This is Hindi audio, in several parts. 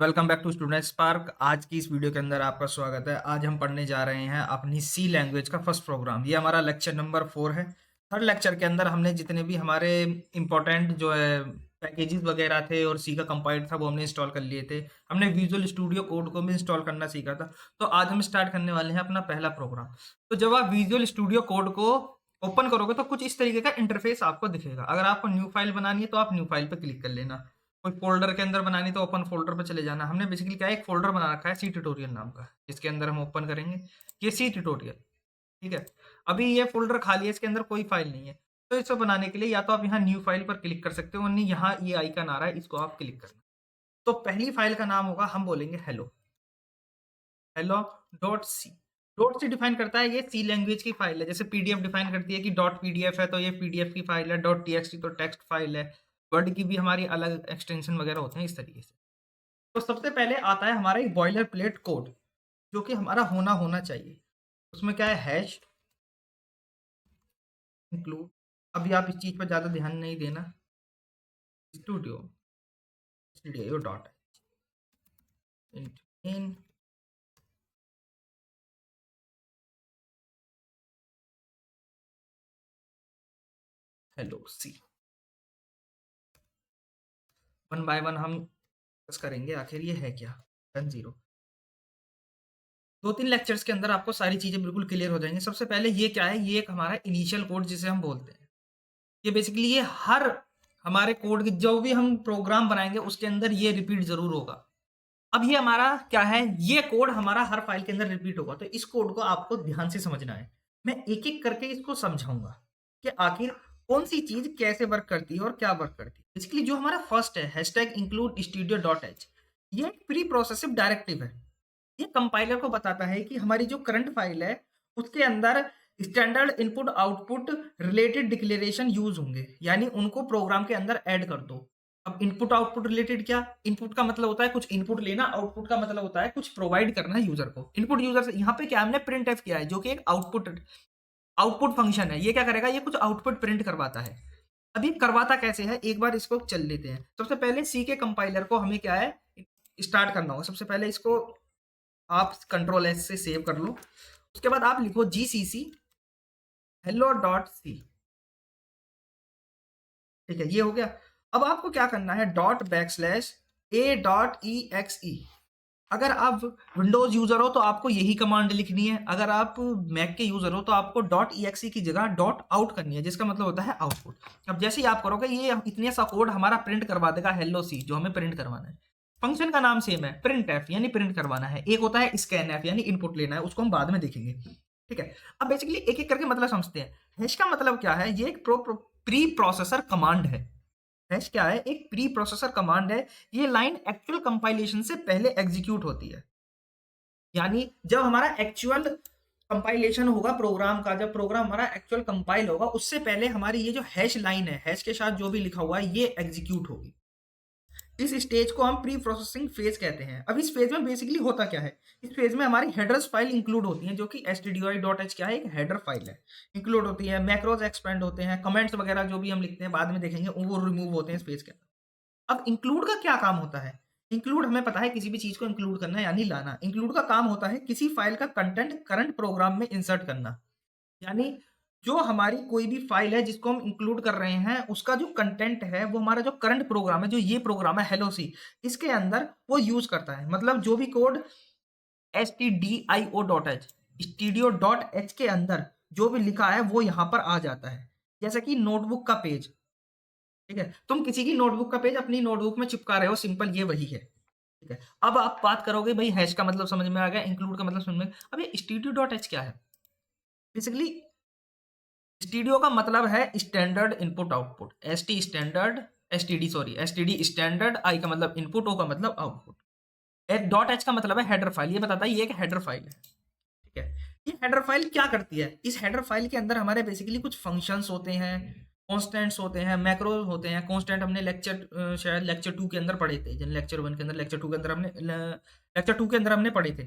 Welcome back to student spark. आज की इस वीडियो के अंदर आपका स्वागत है। आज हम पढ़ने जा रहे हैं अपनी सी लैंग्वेज का फर्स्ट प्रोग्राम। ये हमारा लेक्चर नंबर 4 है। हर लेक्चर के अंदर हमने जितने भी हमारे इंपॉर्टेंट जो है पैकेजेस वगैरह थे और सी का कंपाइलर था वो हमने इंस्टॉल कर लिए थे। हमने विजुअल स्टूडियो कोड को भी इंस्टॉल करना सीखा था। तो आज हम स्टार्ट करने वाले हैं अपना पहला प्रोग्राम। तो जब आप विजुअल स्टूडियो कोड को ओपन करोगे तो कुछ इस तरीके का इंटरफेस आपको दिखेगा। अगर आपको न्यू फाइल बनानी है तो आप न्यू फाइल पर क्लिक कर लेना। कोई फ़ोल्डर के अंदर बनानी तो ओपन फ़ोल्डर पे चले जाना। हमने बेसिकली क्या है, एक फ़ोल्डर बना रखा है सी ट्यूटोरियल नाम का, जिसके अंदर हम ओपन करेंगे ये सी ट्यूटोरियल। ठीक है। अभी ये फ़ोल्डर खाली है, इसके अंदर कोई फ़ाइल नहीं है। तो इसको बनाने के लिए या तो आप यहाँ न्यू फ़ाइल पर क्लिक कर सकते हो, नहीं यहाँ ये आइकन आ रहा है, इसको आप क्लिक करना। तो पहली फ़ाइल का नाम होगा, हम बोलेंगे hello, hello dot C. Dot C define करता है ये सी लैंग्वेज की फाइल है। जैसे पीडीएफ डिफाइन करती है कि डॉट पीडीएफ है तो ये पीडीएफ की फाइल है, डॉट टीएक्सटी तो टेक्स्ट फाइल है। वर्ड की भी हमारी अलग एक्सटेंशन वगैरह होते हैं इस तरीके से। तो सबसे पहले आता है हमारा एक बॉयलर प्लेट कोड, जो कि हमारा होना होना चाहिए। उसमें क्या है, हैश इंक्लूड। अभी आप इस चीज पर ज्यादा ध्यान नहीं देना। Studio studio dot in hello C. One by one हम डिस्कस करेंगे आखिर ये है क्या। 10 2-3 लेक्चर्स के अंदर आपको सारी चीजें बिल्कुल क्लियर हो जाएंगी। सबसे पहले ये क्या है, ये एक हमारा इनिशियल कोड जिसे हम बोलते हैं। ये बेसिकली ये हर हमारे कोड की जो भी हम प्रोग्राम बनाएंगे उसके अंदर ये रिपीट जरूर होगा। अब ये हमारा क्या है, ये कोड हमारा हर फाइल के अंदर रिपीट होगा। तो इस कोड को आपको ध्यान से समझना है। मैं एक एक करके इसको समझाऊंगा कि आखिर कौन सी चीज कैसे वर्क करती है और क्या वर्क करती है। बेसिकली जो हमारा फर्स्ट है hashtag include studio dot H, ये एक प्री प्रोसेसिव डायरेक्टिव है। ये कंपाइलर को बताता है कि हमारी जो करंट फाइल है उसके अंदर standard input output related declaration use होंगे, यानी उनको प्रोग्राम के अंदर ऐड कर दो। अब इनपुट आउटपुट रिलेटेड क्या, इनपुट का मतलब होता है कुछ इनपुट लेना, आउटपुट का मतलब होता है कुछ प्रोवाइड करना यूजर को। इनपुट यूजर से यहाँ पे क्या हमने प्रिंट एफ किया है, जो कि एक आउटपुट आउटपुट फंक्शन है। ये क्या करेगा, ये कुछ आउटपुट प्रिंट करवाता है। अभी करवाता कैसे है, एक बार इसको चल लेते हैं। सबसे पहले सी के कंपाइलर को हमें क्या है, स्टार्ट करना होगा। सबसे पहले इसको आप कंट्रोल एस से सेव कर लो। उसके बाद आप लिखो जीसीसी हेलो डॉट सी। ठीक है, ये हो गया। अब आपको क्या करना है, dot back slash A dot E X E. अगर आप विंडोज यूजर हो तो आपको यही कमांड लिखनी है। अगर आप मैक के यूजर हो तो आपको डॉट ई एक्स ई की जगह डॉट आउट करनी है, जिसका मतलब होता है आउटपुट। अब जैसे ही आप करोगे ये इतने सा कोड हमारा प्रिंट करवा देगा हेलो सी, जो हमें प्रिंट करवाना है। फंक्शन का नाम सेम है, प्रिंट एफ यानी प्रिंट करवाना है। एक होता है स्कैन एफ यानी इनपुट लेना है, उसको हम बाद में देखेंगे। ठीक है। अब बेसिकली एक एक करके मतलब समझते हैं। हैश का मतलब क्या है, ये एक प्री प्रोसेसर कमांड है। हैश क्या है, एक प्री प्रोसेसर कमांड है। ये लाइन एक्चुअल कंपाइलेशन से पहले एग्जीक्यूट होती है। यानी जब हमारा एक्चुअल कंपाइलेशन होगा प्रोग्राम का, जब प्रोग्राम हमारा एक्चुअल कंपाइल होगा उससे पहले हमारी ये जो हैश लाइन है, हैश के साथ जो भी लिखा हुआ है, ये एग्जीक्यूट होगी। इस स्टेज को हम प्री प्रोसेसिंग फेज कहते हैं। अब इस फेज में बेसिकली होता क्या है, इस फेज में हमारी हेडर्स फाइल इंक्लूड होती हैं, जो कि stdioh क्या है, एक हेडर फाइल है, इंक्लूड होती है। मैक्रोज एक्सपेंड होते हैं, कमेंट्स वगैरह जो भी हम लिखते हैं बाद में देखेंगे वो रिमूव होते हैं इस पेज के अंदर। अब इंक्लूड का क्या काम होता है, इंक्लूड हमें पता है किसी भी चीज को इंक्लूड करना यानी लाना। इंक्लूड का काम होता है किसी फाइल का कंटेंट करंट प्रोग्राम में इंसर्ट करना। यानी जो हमारी कोई भी फाइल है जिसको हम इंक्लूड कर रहे हैं, उसका जो कंटेंट है वो हमारा जो करंट प्रोग्राम है, जो ये प्रोग्राम है हेलो सी, इसके अंदर वो यूज करता है। मतलब जो भी कोड stdio.h studio.h के अंदर जो भी लिखा है वो यहाँ पर आ जाता है। जैसे कि नोटबुक का पेज, ठीक है, तुम किसी की नोटबुक का पेज अपनी नोटबुक में चिपका रहे हो, सिंपल ये वही है। ठीक है। अब आप बात करोगे भाई हैश का मतलब समझ में आ गया, इंक्लूड का मतलब समझ में। अब ये studio.h क्या है, बेसिकली स्टीडियो का मतलब है standard input output. ST standard, STD sorry STD standard, I का मतलब इनपुट, ओ का मतलब आउटपुट, डॉट एच का मतलब है हेडर फाइल। ये बताता है ये एक हेडर फाइल है। ठीक है। ये हेडर फाइल क्या करती है, इस हेडर फाइल के अंदर हमारे बेसिकली कुछ फंक्शंस होते हैं, कॉन्स्टेंट्स होते हैं, मैक्रोज होते हैं। कॉन्स्टेंट हमने लेक्चर शायद लेक्चर 2 के अंदर पढ़े थे, जन लेक्चर 1 के अंदर, लेक्चर 2 के अंदर हमने लेक्चर 2 के अंदर हमने पढ़े थे।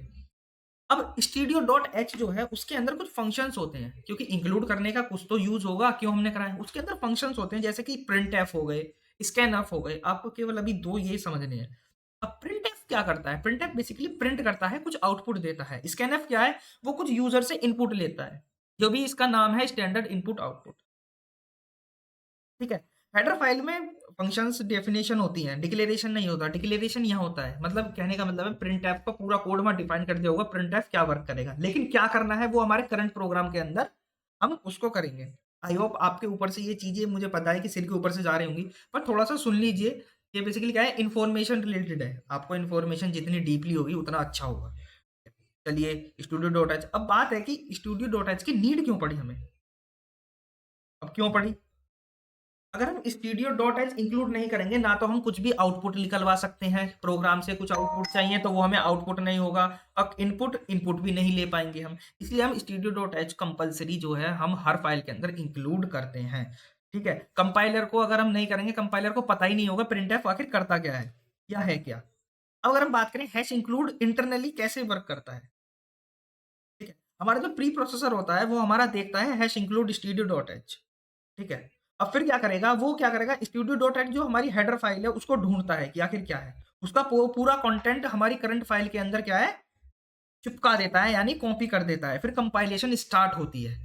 अब स्टूडियो डॉट एच जो है उसके अंदर कुछ फंक्शंस होते हैं, क्योंकि इंक्लूड करने का कुछ तो यूज होगा, क्यों हमने करा है। उसके अंदर फंक्शंस होते हैं जैसे कि प्रिंट एफ हो गए, स्कैन एफ हो गए। आपको केवल अभी दो ये समझने हैं। अब प्रिंटफ क्या करता है? प्रिंटफ बेसिकली प्रिंट करता है, कुछ आउटपुट देता है। स्कैनफ क्या है? वो कुछ यूजर से इनपुट लेता है, जो भी इसका नाम है स्टैंडर्ड इनपुट आउटपुट। ठीक है। हेडर फाइल में फंक्शंस डेफिनेशन होती हैं, डिक्लेरेशन नहीं होता। डिक्लेरेशन यहाँ होता है, मतलब कहने का मतलब है प्रिंटफ का पूरा कोड में डिफाइन कर दिया होगा प्रिंटफ क्या वर्क करेगा, लेकिन क्या करना है वो हमारे करंट प्रोग्राम के अंदर हम उसको करेंगे। आई होप आपके ऊपर से ये चीजें, मुझे पता है कि सिर के ऊपर से जा रही होंगी, पर थोड़ा सा सुन लीजिए। ये बेसिकली क्या है, इन्फॉर्मेशन रिलेटेड है। आपको इन्फॉर्मेशन जितनी डीपली होगी उतना अच्छा होगा। चलिए, स्टूडियो डॉट एच। अब बात है कि स्टूडियो डॉट एच की नीड क्यों पड़ी हमें? अब क्यों पड़ी? अगर हम स्टूडियो डॉट एच इंक्लूड नहीं करेंगे ना, तो हम कुछ भी आउटपुट निकलवा सकते हैं। प्रोग्राम से कुछ आउटपुट चाहिए तो वो हमें आउटपुट नहीं होगा, और इनपुट भी नहीं ले पाएंगे हम। इसलिए हम स्टूडियो डॉट एच कंपल्सरी जो है हम हर फाइल के अंदर इंक्लूड करते हैं। ठीक है। कंपाइलर को अगर हम नहीं करेंगे, कंपाइलर को पता ही नहीं होगा प्रिंटफ आखिर करता क्या है, या है क्या। अब अगर हम बात करें हैश इंक्लूड इंटरनली कैसे वर्क करता है। ठीक है। हमारा जो प्री प्रोसेसर होता है वो हमारा देखता है hash include studio dot H. ठीक है। अब फिर क्या करेगा, वो क्या करेगा, स्टूडियो डॉट एच जो हमारी हेडर फाइल है उसको ढूंढता है कि आखिर क्या है। उसका पूरा कंटेंट हमारी करंट फाइल के अंदर क्या है, चिपका देता है, यानी कॉपी कर देता है। फिर कंपाइलेशन स्टार्ट होती है।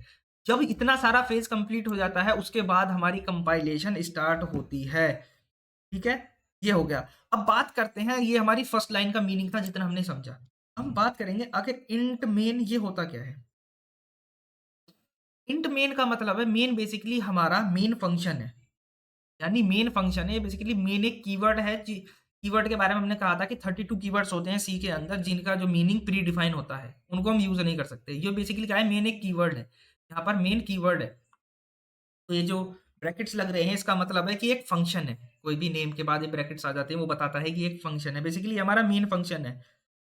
जब इतना सारा फेज कंप्लीट हो जाता है उसके बाद हमारी कंपाइलेशन स्टार्ट होती है। ठीक है। ये हो गया। अब बात करते हैं, ये हमारी फर्स्ट लाइन का मीनिंग था जितना हमने समझा। हम बात करेंगे आखिर इंट मेन ये होता क्या है। इंट मेन का मतलब है, मेन बेसिकली हमारा मेन फंक्शन है। यानी मेन फंक्शन है बेसिकली। मेन एक कीवर्ड है। कीवर्ड के बारे में हमने कहा था कि 32 कीवर्ड्स होते हैं सी के अंदर, जिनका जो मीनिंग प्री डिफाइन होता है, उनको हम यूज नहीं कर सकते। ये बेसिकली क्या है, मेन एक कीवर्ड है। यहाँ पर मेन कीवर्ड है। तो ये जो ब्रैकेट्स लग रहे हैं इसका मतलब है कि एक फंक्शन है। कोई भी नेम के बाद ये ब्रैकेट्स आ जाते हैं, वो बताता है कि एक फंक्शन है। बेसिकली हमारा मेन फंक्शन है।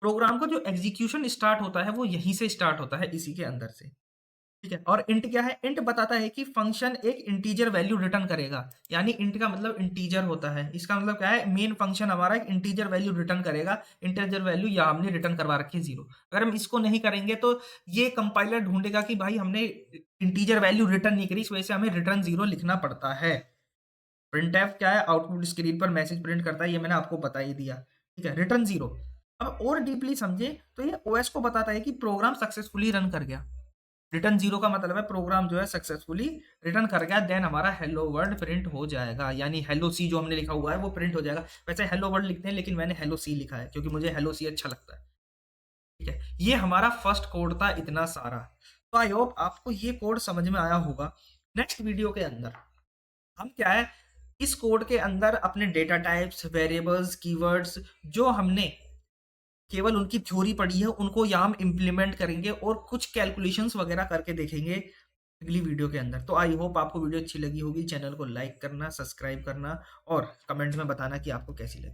प्रोग्राम का जो एग्जीक्यूशन स्टार्ट होता है वो यहीं से स्टार्ट होता है, इसी के अंदर से। ठीक है। और इंट क्या है? इंट बताता है कि फंक्शन एक इंटीजर वैल्यू रिटर्न करेगा। यानी इंट का मतलब इंटीजर होता है। इसका मतलब क्या है, मेन फंक्शन हमारा एक इंटीजर वैल्यू रिटर्न करेगा। इंटीजर वैल्यू या हमने रिटर्न करवा रखी है 0। अगर हम इसको नहीं करेंगे तो ये कंपाइलर ढूंढेगा कि भाई हमने इंटीजर वैल्यू रिटर्न नहीं करी, इस वजह से हमें रिटर्न 0 लिखना पड़ता है। प्रिंटफ क्या है, आउटपुट स्क्रीन पर मैसेज प्रिंट करता है, ये मैंने आपको बता ही दिया। ठीक है। रिटर्न 0। अब और डीपली समझे तो ये ओएस को बताता है कि प्रोग्राम सक्सेसफुली रन कर गया। रिटर्न 0 का मतलब है प्रोग्राम जो है सक्सेसफुली रिटर्न कर गया, देन हमारा हेलो वर्ल्ड प्रिंट हो जाएगा। यानी हेलो सी जो हमने लिखा हुआ है वो प्रिंट हो जाएगा। वैसे हेलो वर्ल्ड लिखते हैं लेकिन मैंने हेलो सी लिखा है क्योंकि मुझे हेलो सी अच्छा लगता है। ठीक है। ये हमारा फर्स्ट कोड था, इतना सारा। तो आई होप आपको ये कोड समझ में आया होगा। नेक्स्ट वीडियो के अंदर हम क्या है, इस कोड के अंदर अपने डेटा टाइप्स, वेरिएबल्स, कीवर्ड्स जो हमने केवल उनकी थ्योरी पढ़ी है उनको यहाँ हम इम्प्लीमेंट करेंगे और कुछ कैलकुलेशंस वगैरह करके देखेंगे अगली वीडियो के अंदर। तो आई होप आपको वीडियो अच्छी लगी होगी। चैनल को लाइक करना, सब्सक्राइब करना और कमेंट में बताना कि आपको कैसी लगी।